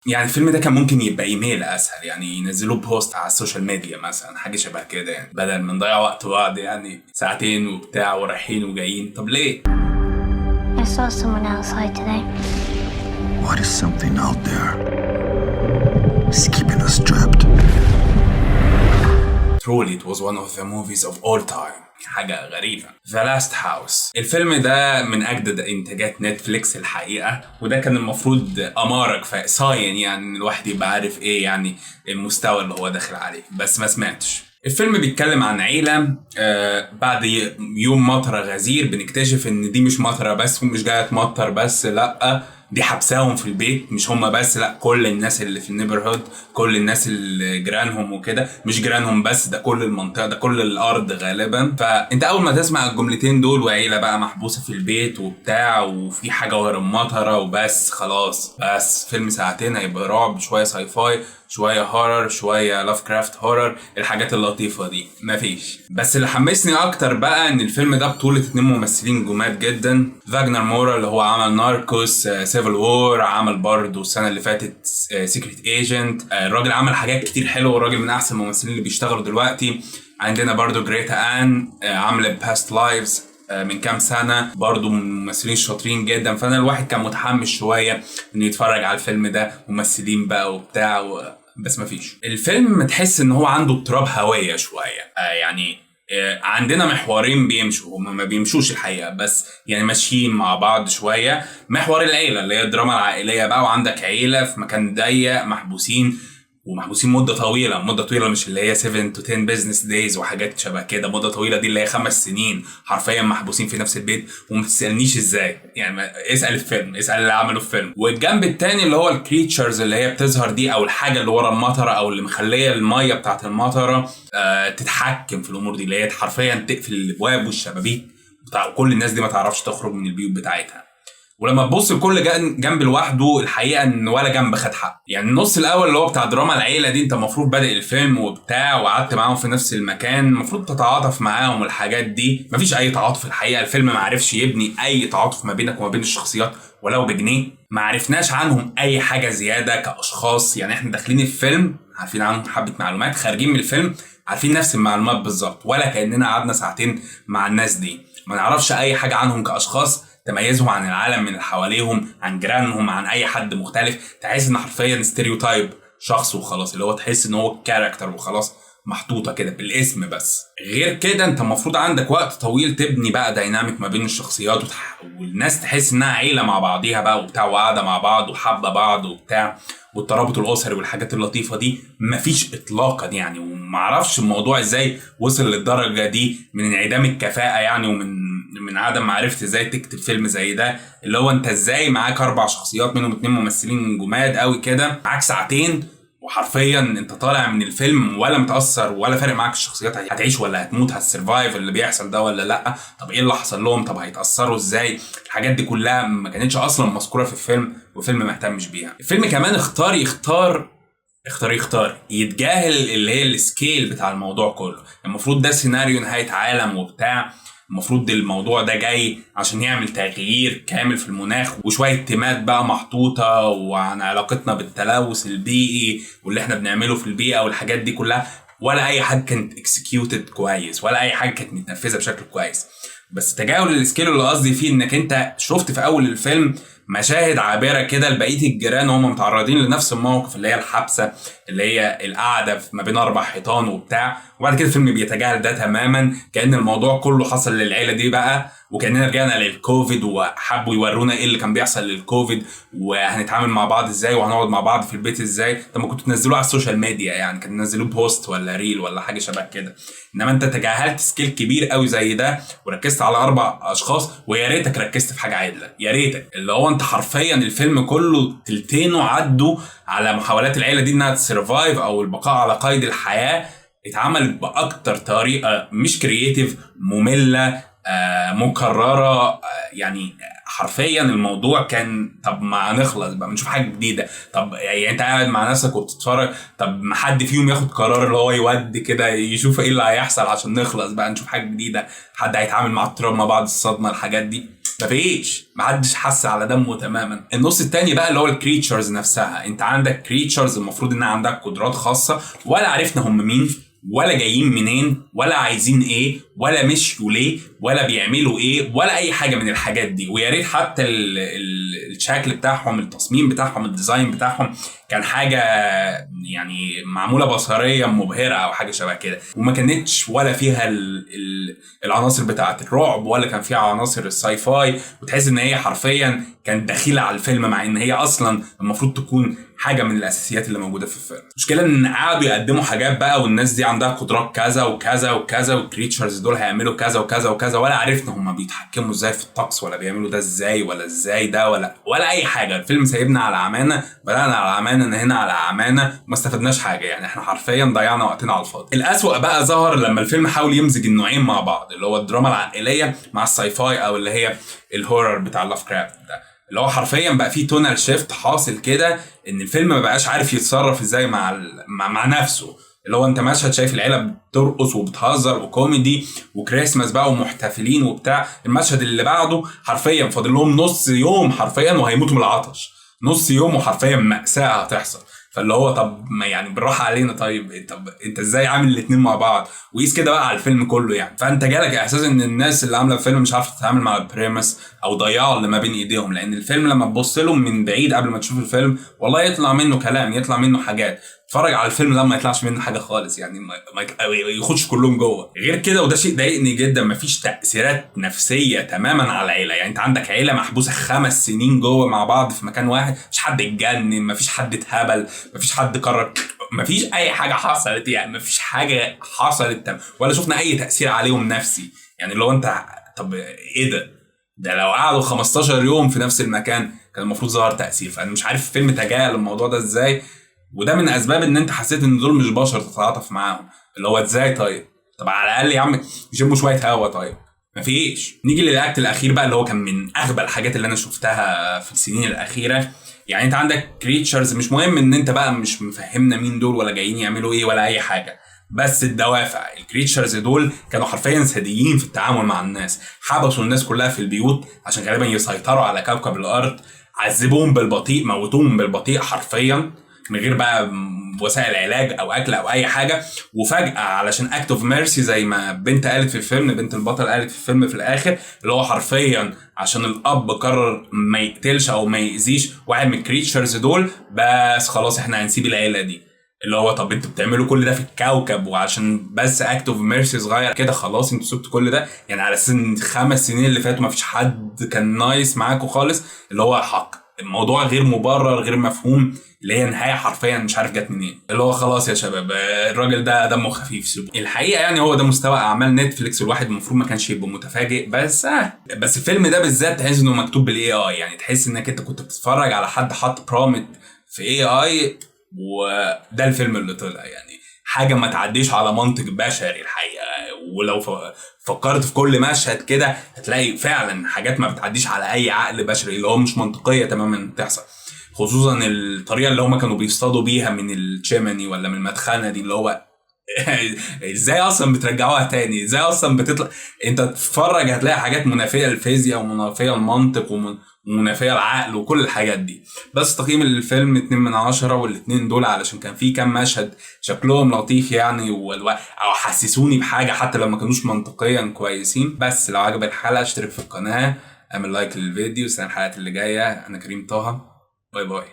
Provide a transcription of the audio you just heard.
يعني الفيلم ده كان ممكن يبقى ايميل اسهل، يعني ينزلوه بوست على السوشيال ميديا مثلا، حاجه شبه كده، يعني بدل ما نضيع وقت بعض يعني ساعتين وبتاع ورايحين وجايين. طب ليه؟ I saw someone outside today. What is something out there? It's keeping us trapped. Truly it was one of the movies of all time. حاجة غريبة. The Last House. الفيلم ده من أجدد إنتاجات نتفليكس الحقيقة، وده كان المفروض أمارة كفاية صاين يعني إن الواحد يبقى عارف إيه يعني المستوى اللي هو داخل عليه، بس ما سمعتش. الفيلم بيتكلم عن عيلة بعد يوم مطرة غزير بنكتشف إن دي مش مطرة بس ومش جاية تمطر بس، لأ دي حبساهم في البيت، مش هما بس، لا كل الناس اللي في النيبرهود، كل الناس اللي جيرانهم وكده، مش جيرانهم بس، ده كل المنطقه، ده كل الارض غالبا. فانت اول ما تسمع الجملتين دول وعيله بقى محبوسه في البيت وبتاع وفي حاجه غير المطره وبس، خلاص بس فيلم ساعتين هيبقى رعب، شويه ساي فاي، شويه هورر، شويه لاف كرافت هورر، الحاجات اللطيفه دي مفيش. بس اللي حمسني اكتر بقى ان الفيلم ده بطوله 2 ممثلين جماد جدا. فاغنر مورا اللي هو عمل ناركوس، سيفل وور، عمل برضه السنه اللي فاتت سيكريت ايجنت. الراجل عمل حاجات كتير حلوه، والراجل من احسن الممثلين اللي بيشتغلوا دلوقتي. عندنا برضه جريتا ان عامله باست لايفز من كام سنه، برضه من الممثلين الشاطرين جدا. فانا الواحد كان متحمس شويه انه يتفرج على الفيلم ده، ممثلين بقى وبتاع بس مفيش. الفيلم تحس ان هو عنده اضطراب هويه شويه، يعني عندنا محورين بيمشوا، هما ما بيمشوش الحقيقه بس يعني ماشيين مع بعض شويه. محور العيله اللي هي الدراما العائليه بقى، وعندك عيله في مكان ضيق محبوسين، ومحبوسين مده طويله، مده طويله مش اللي هي 7 to 10 business days وحاجات شبه كده، مده طويله دي اللي هي 5 سنين حرفيا محبوسين في نفس البيت. وما تسالنيش ازاي يعني، اسال الفيلم، اسال اللي عملوا الفيلم. والجنب التاني اللي هو الكريتشرز اللي هي بتظهر دي، او الحاجه اللي ورا المطره، او اللي مخليه الميه بتاعت المطره تتحكم في الامور دي، اللي هي حرفيا تقفل الابواب والشبابيك بتاع كل الناس دي، ما تعرفش تخرج من البيوت بتاعتها. ولما تبص لكل جنب لوحده الحقيقه ان ولا جنب خد حق. يعني النص الاول اللي هو بتاع دراما العيله دي، انت المفروض بادئ الفيلم وبتاع وقعدت معاهم في نفس المكان، المفروض تتعاطف معاهم والحاجات دي، مفيش اي تعاطف الحقيقه. الفيلم ما عرفش يبني اي تعاطف ما بينك وما بين الشخصيات ولو بجنيه. ما عرفناش عنهم اي حاجه زياده كاشخاص، يعني احنا داخلين الفيلم عارفين عنهم حبه معلومات، خارجين من الفيلم عارفين نفس المعلومات بالظبط، ولا كاننا قعدنا ساعتين مع الناس دي. ما نعرفش اي حاجه عنهم كاشخاص تميزهم عن العالم من اللي حواليهم، عن جيرانهم، عن اي حد مختلف. تحس ان حرفيا ستيريوتايب شخص وخلاص، اللي هو تحس ان هو كاركتر وخلاص، محطوطه كده بالاسم بس. غير كده انت المفروض عندك وقت طويل تبني بقى دايناميك ما بين الشخصيات والناس تحس انها عيله مع بعضيها بقى وبتاع، وقاعده مع بعض وحابه بعض وبتاع، والترابط الاسري والحاجات اللطيفه دي مفيش اطلاقا يعني. ومعرفش الموضوع ازاي وصل للدرجه دي من انعدام الكفاءه يعني، ومن عدم معرفة ازاي تكتب فيلم زي ده، اللي هو انت ازاي معاك 4 شخصيات منهم 2 ممثلين جماد قوي كده، معاك ساعتين وحرفيا انت طالع من الفيلم ولا متأثر ولا فارق معاك الشخصيات هتعيش ولا هتموت، هتسرفايف اللي بيحصل ده ولا لا، طب ايه اللي حصل لهم، طب هيتأثروا ازاي. الحاجات دي كلها ما كانتش اصلا مذكورة في الفيلم، والفيلم ما اهتمش بيها. الفيلم كمان اختار يتجاهل اللي هي السكيل بتاع الموضوع كله. المفروض ده سيناريو نهاية عالم وبتاع، المفروض الموضوع ده جاي عشان يعمل تغيير كامل في المناخ، وشوية تيمات بقى محطوطة وعن علاقتنا بالتلوث البيئي واللي احنا بنعمله في البيئة والحاجات دي كلها، ولا اي حاجة كانت اكسكيوتد كويس، ولا اي حاجة كانت متنفذة بشكل كويس. بس تجاهل السكيل اللي قصدي فيه انك انت شفت في اول الفيلم مشاهد عابرة كده لبقية الجيران وهم متعرضين لنفس الموقف، اللي هي الحبسة، اللي هي القعدة ما بين 4 حيطان وبتاع. وبعد كده الفيلم بيتجاهل ده تماما، كأن الموضوع كله حصل للعيلة دي بقى، وكأننا رجعنا للكوفيد وحبوا يورونا ايه اللي كان بيحصل للكوفيد، وهنتعامل مع بعض ازاي، وهنقعد مع بعض في البيت ازاي. طب ما كنتوا تنزلوه على السوشيال ميديا يعني، كان تنزلوه بوست ولا ريل ولا حاجة شبه كده. انما انت تجاهلت سكيل كبير قوي زي ده وركزت على 4 اشخاص، ويا ريتك ركزت في حاجة عادلة، يا ريتك. اللي هو انت حرفيا الفيلم كله تلتينه عدوا على محاولات العيلة دي انها تسرفايف او البقاء على قيد الحياة، اتعملت باكتر طريقة مش كرييتيف، مملة، مكررة، يعني حرفيا الموضوع كان طب ما نخلص بقى نشوف حاجة جديدة. طب يعني انت قاعد مع نفسك وبتتفرج، طب ما حد فيهم ياخد قرار اللي هو يودي كده يشوف ايه اللي هيحصل عشان نخلص بقى نشوف حاجة جديدة، حد هيتعامل مع التروما بعد الصدمة، الحاجات دي مفيش، محدش حس على دمه تماما. النص التاني بقى اللي هو الكريتشرز نفسها، انت عندك كريتشرز المفروض انها عندها قدرات خاصه، ولا عرفنا هم مين ولا جايين منين ولا عايزين ايه ولا مشيوا ليه ولا بيعملوا ايه ولا اي حاجه من الحاجات دي. ويا ريت حتى الشكل بتاعهم، التصميم بتاعهم، الديزاين بتاعهم كان حاجه يعني معموله بصريا مبهره او حاجه شبه كده، وما كانتش ولا فيها العناصر بتاعه الرعب ولا كان فيها عناصر الساي فاي، وتحس ان هي حرفيا كانت دخيله على الفيلم مع ان هي اصلا المفروض تكون حاجه من الاساسيات اللي موجوده في الفيلم. المشكله ان قعدوا يقدموا حاجات بقى والناس دي عندها قدرات كذا وكذا وكذا، والكريتشرز دول هيعملوا كذا وكذا وكذا، ولا عرفنا هم بيتحكموا ازاي في الطقس ولا بيعملوا ده ازاي ولا ازاي ده ولا اي حاجه. الفيلم سايبنا على عمانه، بدانا على عمانه هنا على عمانه، وما استفدناش حاجه يعني، احنا حرفيا ضيعنا وقتنا على الفاضي. الاسوأ بقى ظهر لما الفيلم حاول يمزج النوعين مع بعض، اللي هو الدراما العائليه مع الساي فاي او اللي هي الهورر بتاع لاف كرافت ده، اللي هو حرفيا بقى فيه تونال شيفت حاصل كده، ان الفيلم ما بقاش عارف يتصرف ازاي مع نفسه. اللي هو انت مشهد شايف العيله بترقص وبتهزر وكوميدي وكريسماس بقى ومحتفلين وبتاع، المشهد اللي بعده حرفيا فاضل لهم نص يوم حرفيا وهيموتوا من العطش، نص يوم وحرفيا مأساة هتحصل. فاللي هو طب ما يعني بالراحه علينا، طيب انت ازاي عامل الاثنين مع بعض؟ وقيس كده بقى على الفيلم كله يعني. فانت جالك احساس ان الناس اللي عامله الفيلم مش عارفه تتعامل مع البريمس او ضيعوا اللي ما بين ايديهم، لان الفيلم لما تبص له من بعيد قبل ما تشوف الفيلم والله يطلع منه كلام، يطلع منه حاجات. اتفرج على الفيلم لما يطلعش منه حاجه خالص يعني، ما ياخدش كلهم جوه. غير كده وده شيء ضايقني جدا، مفيش تاثيرات نفسيه تماما على العيله. يعني انت عندك عيله محبوسه 5 سنين جوه مع بعض في مكان واحد، مفيش حد اتجنن، مفيش حد اتهبل، مفيش حد قرر، مفيش اي حاجه حصلت يعني، مفيش حاجه حصلت ولا شفنا اي تاثير عليهم نفسي. يعني لو انت طب ايه ده لو قعدوا 15 يوم في نفس المكان كان المفروض ظهر تاثير. فانا مش عارف الفيلم تجاهل الموضوع ده ازاي، وده من اسباب ان انت حسيت ان دول مش بشر تتعاطف معاهم. اللي هو ازاي طب على الاقل يا عم يشموا شويه هوا. طيب مفيش. نيجي للاكت الاخير بقى اللي هو كان من اغبى الحاجات اللي انا شفتها في السنين الاخيره. يعني انت عندك كريتشرز، مش مهم ان انت بقى مش مفهمنا مين دول ولا جايين يعملوا ايه ولا اي حاجه، بس الدوافع. الكريتشرز دول كانوا حرفيا ثديين في التعامل مع الناس، حبسوا الناس كلها في البيوت عشان غالبا يسيطروا على كوكب الارض، عذبوهم بالبطيء، موتوهم بالبطيء حرفيا من غير بقى وسائل علاج او اكل او اي حاجه. وفجاه علشان اكت اوف ميرسي زي ما بنت قالت في الفيلم، بنت البطل قالت في الفيلم في الاخر، اللي هو حرفيا عشان الاب قرر ما يقتلش او ما يأذيش واحد من الكريتشرز دول، بس خلاص احنا هنسيب العيله دي. اللي هو طب انتوا بتعملوا كل ده في الكوكب وعشان بس اكت اوف ميرسي صغير كده خلاص انتوا سبتوا كل ده؟ يعني على اساس ان 5 سنين اللي فاتوا ما فيش حد كان نايس معاكم خالص. اللي هو حق الموضوع غير مبرر غير مفهوم، اللي هي نهايه حرفيا مش عارف جت منين. اللي هو خلاص يا شباب الراجل ده دمه خفيف سيبه. الحقيقه يعني هو ده مستوى اعمال نتفليكس، الواحد المفروض ما كانش يبقى متفاجئ، بس الفيلم ده بالذات تحس انه مكتوب بالاي اي. يعني تحس انك انت كنت بتتفرج على حد حط برومت في اي اي وده الفيلم اللي طلع. يعني حاجه ما تعديش على منطق بشري الحقيقه، ولو فكرت في كل مشهد كده هتلاقي فعلا حاجات ما بتعديش على اي عقل بشري، اللي هو مش منطقيه تماما تحصل. خصوصا الطريقه اللي هم كانوا بيصطادوا بيها من الشيمني ولا من المدخنه دي، اللي هو ازاي اصلا بترجعوها تاني؟ ازاي اصلا بتطلع؟ انت تتفرج هتلاقي حاجات منافيه للفيزياء ومنافيه للمنطق ومنافيه للعقل وكل الحاجات دي. بس تقييم الفيلم 2 من 10، والاتنين دول علشان كان في كام مشهد شكلهم لطيف يعني او حسسوني بحاجه حتى لو ما كانوش منطقيا كويسين. بس لو عجبك الحلقه اشترك في القناه، اعمل لايك للفيديو، استنى الحلقات اللي جايه. انا كريم طه، باي باي.